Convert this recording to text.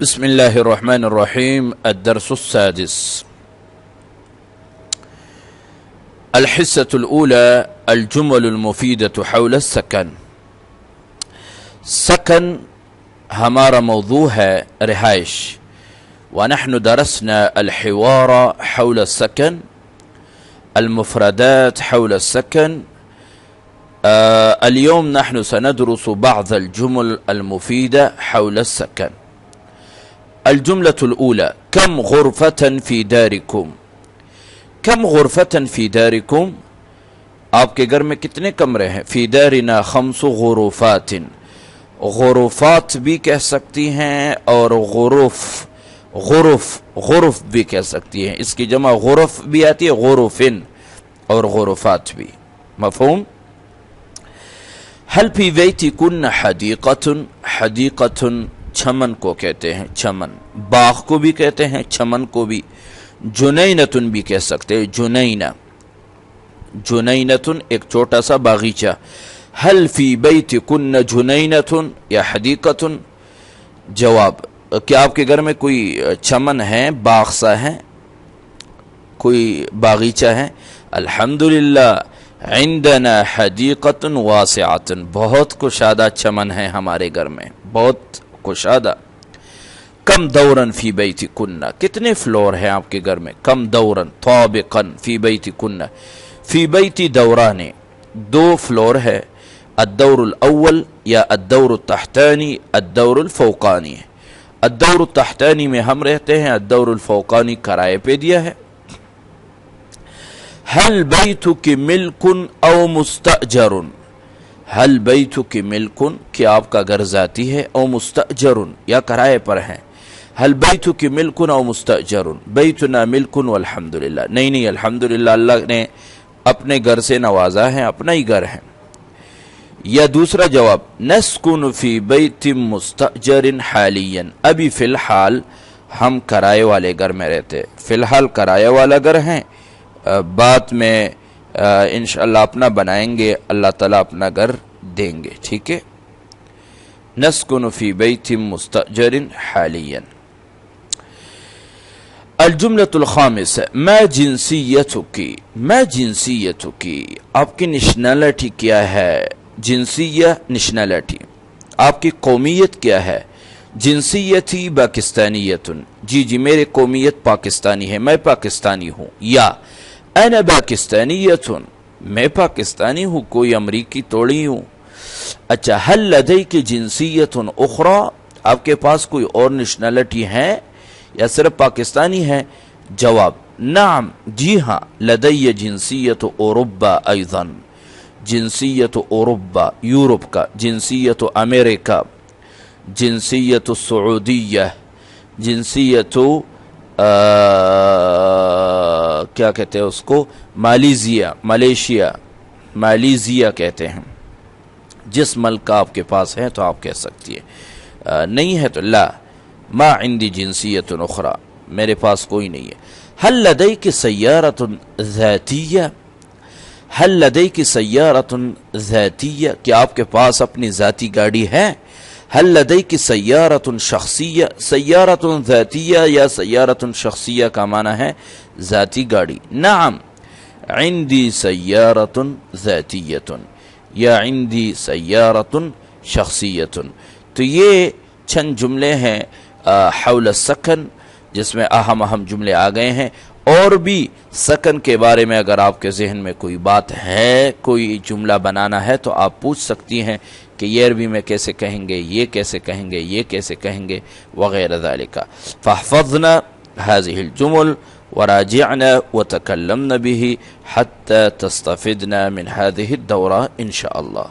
بسم الله الرحمن الرحيم. الدرس السادس. الحصة الأولى الجمل المفيدة حول السكن. سكن ہمارا موضوع ہے رہائش، ونحن درسنا الحوار حول السكن، المفردات حول السكن. اليوم نحن سندرس بعض الجمل المفيدة حول السكن. الجملة الأولى: كم غرفة في داركم؟ كم غرفة في داركم؟ آپ کے گھر میں کتنے کمرے ہیں؟ فی دارنا 5 غرفات. غرفات بھی کہہ سکتی ہیں اور غرف بھی کہہ سکتی ہیں. اس کی جمع غرف بھی آتی ہے، غرفن، اور غرفات بھی. مفہوم؟ هل فی بیتکن حدیقۃ؟ حدیقۃ چمن کو کہتے ہیں، چمن. باغ کو بھی کہتے ہیں، چمن کو بھی. جنینتن بھی کہہ سکتے ہیں، جنینہ. جنینتن ایک چھوٹا سا باغیچہ. هل فی بیتکن جنینتن یا حدیقۃ؟ جواب: کیا آپ کے گھر میں کوئی چمن ہے، باغ سا ہے، کوئی باغیچہ ہے؟ الحمدللہ عندنا حدیقۃ واسعۃ. بہت کشادہ چمن ہے ہمارے گھر میں، بہت کشادہ. کم دورن فی بیتکن؟ کتنے فلور ہیں آپ کے گھر میں؟ کم دورن طابقا فی بیتکن؟ فی بیتی دوران، 2 فلور ہے. الدور الاول یا الدور التحتانی، الدور الفوقانی. الدور التحتانی میں ہم رہتے ہیں، الدور الفوقانی کرائے پہ دیا ہے. هل بیتک ملک او مستأجر؟ هل بیتک ملک، کیا آپ کا گھر ذاتی ہے؟ او مستأجر یا کرائے پر ہے. هل بیتک ملک او مستأجر؟ بیتنا ملک والحمدللہ. نہیں الحمدللہ اللہ نے اپنے گھر سے نوازا ہے، اپنا ہی گھر ہے. یا دوسرا جواب: نسکن فی بیت مستأجر حالیا. ابھی فی الحال ہم کرائے والے گھر میں رہتے، فی الحال کرائے والا گھر ہیں. بعد میں انشاءاللہ اپنا بنائیں گے، اللہ تعالیٰ اپنا گھر دیں گے. ٹھیک ہے. نسکن فی بیت مستأجر حالیا. الجملۃ الخامسہ: ما جنسیتک؟ ما جنسیتک، آپ کی نیشنلٹی کیا ہے؟ جنسیہ نیشنلٹی، آپ کی قومیت کیا ہے؟ جنسیتی پاکستانیت. جی میری قومیت پاکستانی ہے، میں پاکستانی ہوں. یا انا پاکستانیت، میں پاکستانی ہوں، کوئی امریکی توڑی ہوں. اچھا. هل لدیک جنسیت اخرى؟ آپ کے پاس کوئی اور نیشنلٹی ہے یا صرف پاکستانی ہے؟ جواب: نعم، جی ہاں. لدی جنسیت اوروبا ایضا. جنسیت اوروبا یورپ کا، جنسیت امریکہ، جنسیت سعودیہ، جنسیت کیا کہتے ہیں اس کو، مالیزیا، ملیشیا، مالیزیا کہتے ہیں. جس ملک کا آپ کے پاس ہے تو آپ کہہ سکتی ہے. نہیں ہے تو لا، ما عندي جنسیت اخرى، میرے پاس کوئی نہیں ہے. هل لديك سیارة ذاتیہ؟ هل لديك سیارة ذاتیہ، کیا آپ کے پاس اپنی ذاتی گاڑی ہے؟ هل لديك سیارة شخصیہ؟ سیارة ذاتیہ یا سیارة شخصیہ کا معنی ہے ذاتی گاڑی. نعم عندي سیارة ذاتیہ یا عندي سیارة شخصیہ. تو یہ چند جملے ہیں حول السکن، جس میں اہم جملے آ گئے ہیں. اور بھی سکن کے بارے میں اگر آپ کے ذہن میں کوئی بات ہے، کوئی جملہ بنانا ہے، تو آپ پوچھ سکتی ہیں کہ یہ عربی میں کیسے کہیں گے، یہ کیسے کہیں گے، یہ کیسے کہیں گے، وغیرہ ذالک. فاحفظنا هذه الجمل وراجعنا وتكلمنا به حتى تستفدنا من هذه الدورة إن شاء الله.